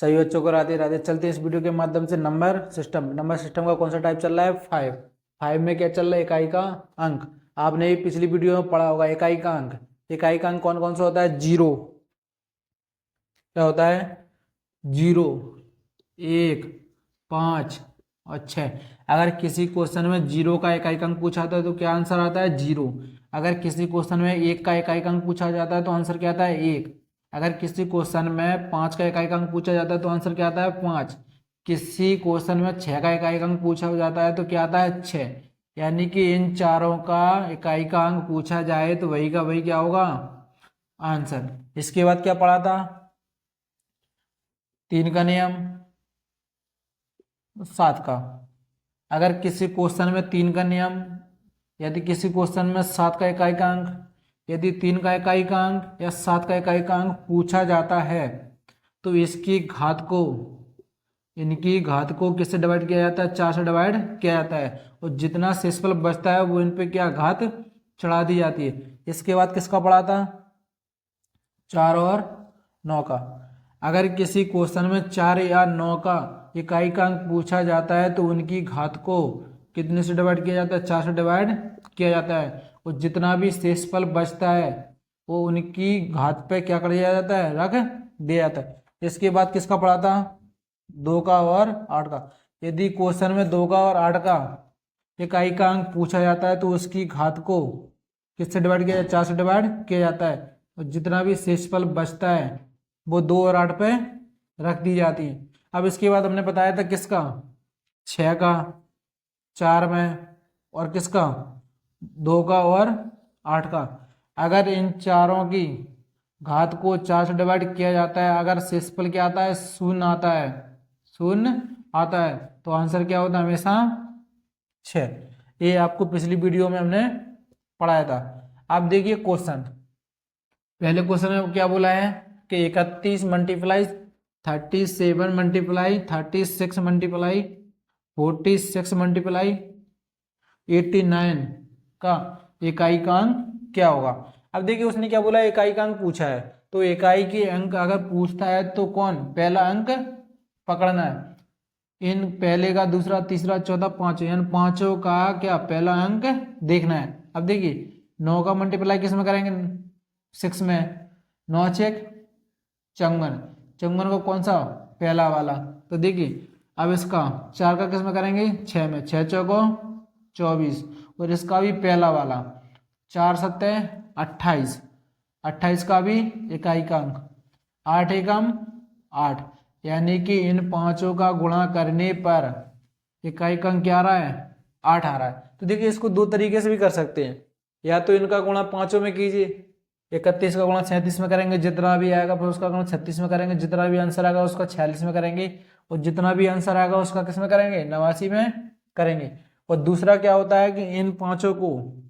सभी बच्चों को राधे राधे। चलते हैं इस वीडियो के माध्यम से नंबर सिस्टम का कौन सा टाइप चल रहा है? 5। 5 में क्या चल रहा है? इकाई का अंक। आपने ये पिछली वीडियो में पढ़ा होगा इकाई का अंक। इकाई का अंक कौन कौन सा होता है? 0, क्या होता है? 0, 1, 5 और 6। अगर किसी क्वेश्चन में 0 का इकाई अंक पूछा जाता है तो क्या आंसर आता है? 0। अगर किसी क्वेश्चन में 1 का इकाई अंक पूछा जाता है तो आंसर क्या आता है? 1। अगर किसी क्वेश्चन में 5 का इकाई अंक पूछा जाता है तो आंसर क्या आता है? 5। किसी क्वेश्चन में 6 का इकाई अंक पूछा जाता है तो क्या आता है? 6। यानी कि इन चारों का इकाई का अंक पूछा जाए तो वही का वही क्या होगा? आंसर। इसके बाद क्या पढ़ा था? 3 का नियम, 7 का। अगर किसी क्वेश्चन में 3 का नियम, यदि किसी क्वेश्चन में 7 का इकाई का अंक, यदि 3 का इकाई का अंक या 7 का इकाई का अंक पूछा जाता है तो इनकी घात को किससे डिवाइड किया जाता है? 4 से डिवाइड किया जाता है। और जितना शेषफल बचता है वो इन पे क्या घात चढ़ा दी जाती है। इसके बाद किसका पढ़ा था? 4 और 9 का। अगर किसी क्वेश्चन में 4 या 9 का इकाई का अंक पूछा जाता है तो उनकी घात को कितने से डिवाइड किया जाता है? 4 से डिवाइड किया जाता है। और जितना भी शेषफल बचता है वो उनकी घात पे क्या कर दिया जाता है? रख दिया जाता है। इसके बाद किसका पढ़ा था? 2 का और 8 का। यदि क्वेश्चन में 2 का और 8 का इकाई का अंक पूछा जाता है तो उसकी घात को किससे डिवाइड किया जाता है? 4 से डिवाइड किया जाता है। और जितना भी शेषफल बचता है वो 2 और 8 पे रख दी जाती है। अब इसके बाद हमने बताया था किसका? 6 का, 4 में, और किसका? 2 का और 8 का। अगर इन चारों की घात को 4 से डिवाइड किया जाता है, अगर शेषफल क्या आता है? शून्य आता है। शून्य आता है तो आंसर क्या होता है? हमेशा 6। ये आपको पिछली वीडियो में हमने पढ़ाया था। अब देखिए क्वेश्चन। पहले क्वेश्चन में क्या बोला है कि 31 मल्टीप्लाई 37 मल्टीप्लाई 36 मल्टीप्लाई 46 मल्टीप्लाई 89 का इकाई का अंक क्या होगा? अब देखिए उसने क्या बोला? इकाई का अंक पूछा है तो इकाई की अंक अगर पूछता है तो कौन पहला अंक पकड़ना है। इन पहले का, दूसरा, तीसरा, चौथा, पांचों, यानी पांचों का क्या पहला अंक देखना है। अब देखिए 9 का मल्टीप्लाई किस में करेंगे? 6 में। 9 चेक 54, 54 को कौन सा? पहला वाला। तो देखिए अब इसका 4 का किस में करेंगे? 6 में। 6 चौको 24 और इसका भी पहला वाला। 4 सत्ते 28, 28 का भी इकाई का अंक। 8 एकम 8, यानी कि इन पांचों का गुणा करने पर इकाई का अंक क्या आ रहा है? 8 आ रहा है। तो देखिए इसको दो तरीके से भी कर सकते हैं। या तो इनका गुणा पांचों में कीजिए, 31 का गुणा 37 में करेंगे जितना भी आएगा, फिर उसका गुणा 36 में करेंगे, जितना भी आंसर आएगा उसका 46 में करेंगे, और जितना भी आंसर आएगा उसका किस में करेंगे? 89 में करेंगे। और दूसरा क्या होता है कि इन पांचों को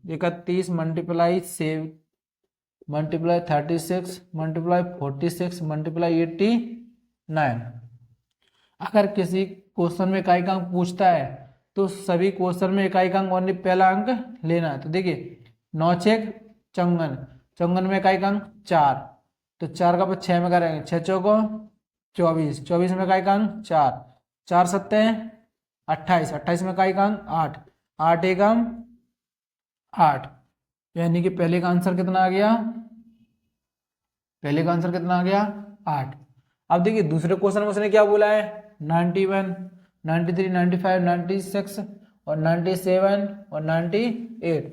31 मल्टीप्लाई 36 मल्टीप्लाई 46 मल्टीप्लाई 89। अगर किसी क्वेश्चन में इकाई का अंक पूछता है तो सभी क्वेश्चन में इकाई का अंक ओनली पहला अंक लेना है। तो देखिए 9 चेक 54, 54 में इकाई का अंक 4, तो 4 का 6 में करेंगे। 6 चौको 24, 24 में इकाई का अंक 4, 4 सत्ते 28, 28 में इकाई का अंक 8, 8 एकम 8, यानी कि पहले का आंसर कितना आ गया? पहले का आंसर कितना आ गया? 8। अब देखिए दूसरे क्वेश्चन में उसने क्या बोला है? 91, 93, 95, 96 और 97 और 98।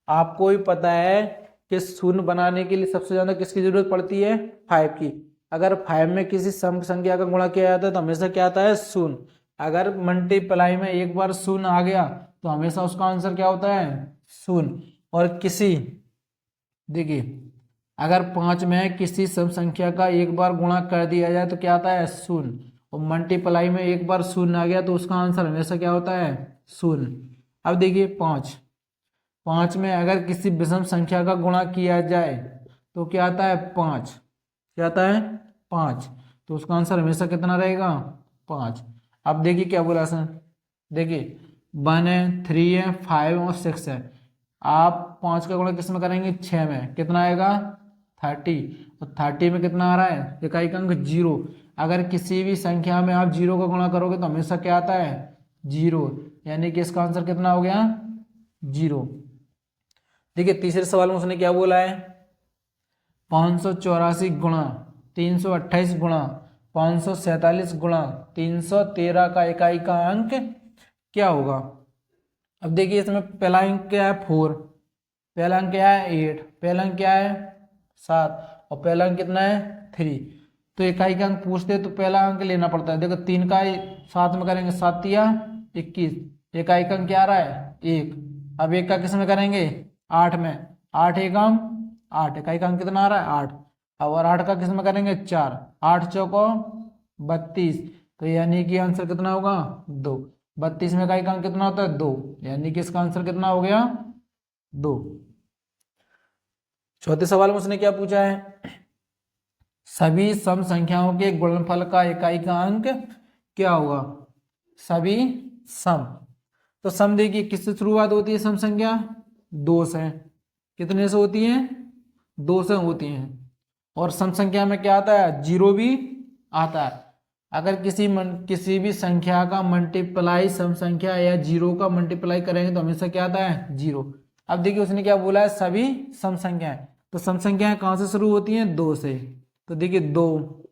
आपको भी पता है कि शून्य बनाने के लिए सबसे ज्यादा किसकी जरूरत पड़ती है? 5 की। अगर 5 में किसी सम संख्या का गुणा किया जाता है तो हमेशा क्या आता है? शून्य। अगर मल्टीप्लाई में एक बार शून्य आ गया तो हमेशा उसका आंसर क्या होता है? शून्य। और देखिए अगर 5 में किसी सम संख्या का एक बार गुणा कर दिया जाए तो क्या आता है? शून्य। और मल्टीप्लाई में एक बार शून्य आ गया तो उसका आंसर हमेशा क्या होता है? शून्य। अब देखिए 5 में अगर किसी विषम संख्या का गुणा किया जाए तो क्या आता है? 5। क्या आता है? 5। तो उसका आंसर हमेशा कितना रहेगा? 5। अब देखिए क्या बोला सर, देखिए 1 है, 3 है, 5 और 6 है। आप 5 का गुणा किस में करेंगे? 6 में। कितना आएगा? 30। और 30 में कितना आ रहा है? इकाई का अंक 0। अगर किसी भी संख्या में आप 0 का गुणा करोगे तो हमेशा क्या आता है 0, यानी कि इसका आंसर कितना हो गया 0। देखिए तीसरे सवाल में उसने क्या बोला है 584 गुणा 328 गुणा 547 गुणा 313 का इकाई का अंक क्या होगा। अब देखिए इसमें पहला अंक क्या है 4, पहला अंक क्या है 8, पहला अंक क्या है 7 और पहला अंक कितना है 3। तो इकाई का अंक पूछते हैं तो पहला अंक लेना पड़ता है। देखो 3 का 7 में करेंगे 7 या 21, इकाई का अंक क्या आ रहा है 1। अब 1 का किस में करेंगे 8 में, 8 एकम 8, इकाई का अंक कितना आ रहा है 8। अब और 8 का किस में करेंगे 4, 8 चौको 32, तो यानी कि आंसर कितना होगा 2। 32 में इकाई का अंक कितना होता है 2, यानी कि इसका आंसर कितना हो गया 2। चौथे सवाल में उसने क्या पूछा है सभी सम संख्याओं के गुणनफल का इकाई का अंक क्या होगा। सभी सम, तो सम देखिए किससे शुरुआत होती है सम संख्या 2 से, कितने से होती है 2 से होती हैं। और सम संख्या में क्या आता है 0 भी आता है। अगर किसी भी संख्या का मल्टीप्लाई सम संख्या या 0 का मल्टीप्लाई करेंगे तो हमेशा क्या आता है 0। अब देखिए उसने क्या बोला है सभी सम संख्याएं, तो सम संख्याएं कहाँ से शुरू होती हैं 2 से। तो देखिए 2,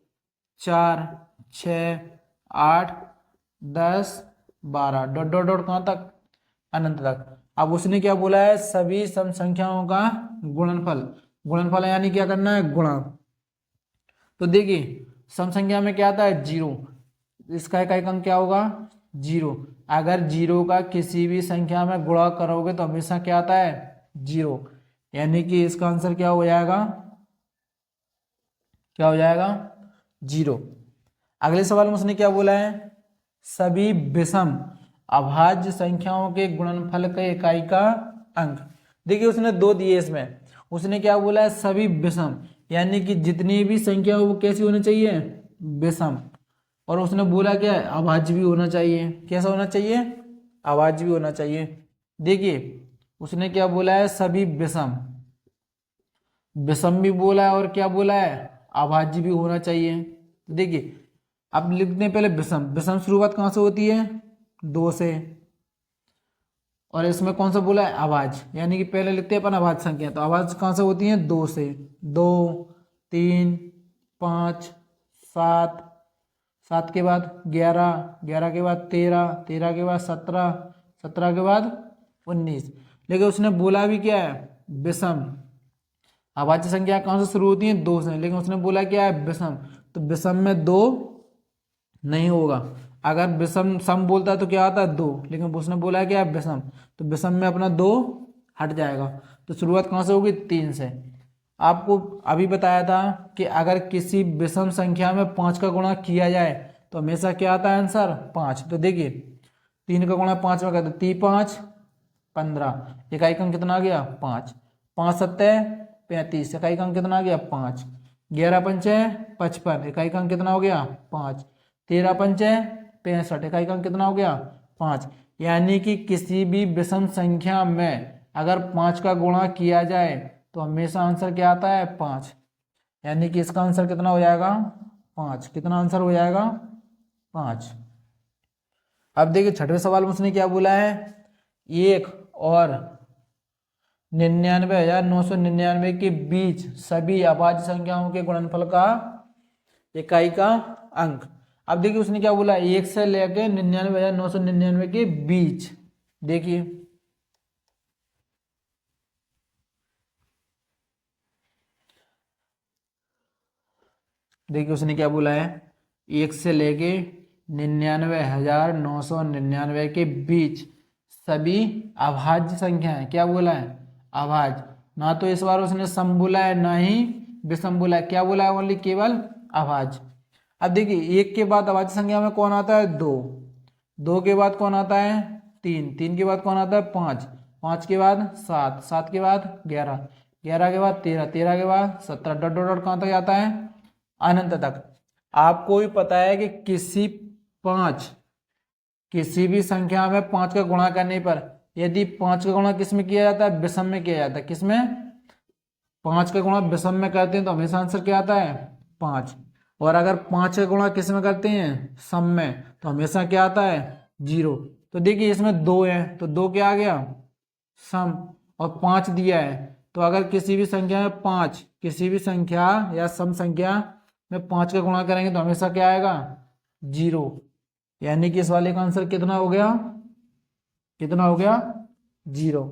4, 6, 8, 10, 12 डॉट डॉट डॉट कहाँ तक अनंत तक। अब उसने क्या बोला है सभी सम संख्याओं का गुणनफल, गुणनफल यानी क्या करना है गुणा। तो देखिए सम संख्या में क्या आता है 0, इसका इकाई अंक क्या होगा 0। अगर 0 का किसी भी संख्या में गुणा करोगे तो हमेशा क्या आता है 0, यानी कि इसका आंसर क्या हो जाएगा 0। अगले सवाल में उसने क्या बोला है सभी विषम अभाज्य संख्याओं के गुणनफल के इकाई का अंक। देखिए उसने 2 दिए इसमें, उसने क्या बोला है सभी विषम, यानी कि जितनी भी संख्या हो वो कैसी होनी चाहिए विषम। और उसने बोला क्या है अभाज्य भी होना चाहिए। कैसा होना चाहिए अभाज्य भी होना चाहिए। देखिए उसने क्या बोला है सभी विषम, विषम भी बोला है और क्या बोला है अभाज्य भी होना चाहिए। तो देखिए अब लिखते हैं पहले विषम, विषम शुरुआत कहाँ से होती है 2 से, और इसमें कौन सा बोला है अभाज्य, यानी कि पहले लिखते हैं अपन अभाज्य संख्या, तो अभाज्य कहाँ से होती है 2 से। 2, 3, 5, 7, 7 के बाद 11, 11 के बाद 13, 13 के बाद 17, 17 के बाद 19। लेकिन उसने बोला भी क्या है विषम, अभाज्य संख्या कहाँ से शुरू होती है 2 से, लेकिन उसने बोला क्या है विषम, तो विषम में 2 नहीं होगा। अगर विषम सम बोलता है तो क्या आता है 2, लेकिन उसने बोला है क्या है विषम, तो विषम में अपना 2 हट जाएगा। तो शुरुआत कहाँ से होगी 3 से। आपको अभी बताया था कि अगर किसी विषम संख्या में 5 का गुणा किया जाए तो हमेशा क्या आता है आंसर 5। तो देखिए 3 का गुणा 5 में करते 3, 5, 15, इकाई का अंक कितना आ गया 5, 5 सत्ते 35, इकाई का अंक कितना आ गया 5, 11 पंचे 55, इकाई का अंक कितना हो गया 5, 13 पंचे 65, इकाई का अंक कितना हो गया 5। यानी कि किसी भी विषम संख्या में अगर 5 का गुणा किया जाए तो हमेशा आंसर क्या आता है 5, यानी कि इसका आंसर कितना हो जाएगा 5। कितना आंसर हो जाएगा 5। अब देखिए छठवें सवाल में उसने क्या बोला है 1 और 99,999 के बीच सभी अभाज्य संख्याओं के गुणनफल का इकाई का अंक। अब देखिए उसने क्या बोला 1 से लेकर 99,999 के बीच। देखिए उसने क्या बोला है 1 से लेके 99,999 के बीच सभी अभाज्य संख्याएं, क्या बोला है अभाज्य। ना तो इस बार उसने सम बोला है ना ही विषम बोला है, क्या बोला है ओनली केवल अभाज्य। अब देखिए 1 के बाद अभाज्य संख्या में कौन आता है 2, 2 के बाद कौन आता है 3, 3 के बाद कौन आता है 5, 5 के बाद 7, 7 के बाद 11, 11 के बाद 13, 13 के बाद 17 डॉट डॉट डॉट कहाँ तक आता है अनंत तक। आपको भी पता है कि किसी भी संख्या में 5 का गुणा करने पर यदि 5 का गुणा किस में किया जाता है विषम में किया जाता है, किसमें 5 का गुणा विषम में करते हैं तो हमेशा आंसर क्या आता है 5। और अगर 5 का गुणा किस में करते हैं, सम में, तो हमेशा क्या आता है, 0। तो देखिए इसमें 2 है तो 2 क्या आ गया, सम, और 5 दिया है, तो अगर किसी भी संख्या में 5, किसी भी संख्या या सम संख्या में 5 का गुणा करेंगे तो हमेशा क्या आएगा, 0। यानी कि इस वाले का आंसर कितना हो गया, कितना हो गया, 0।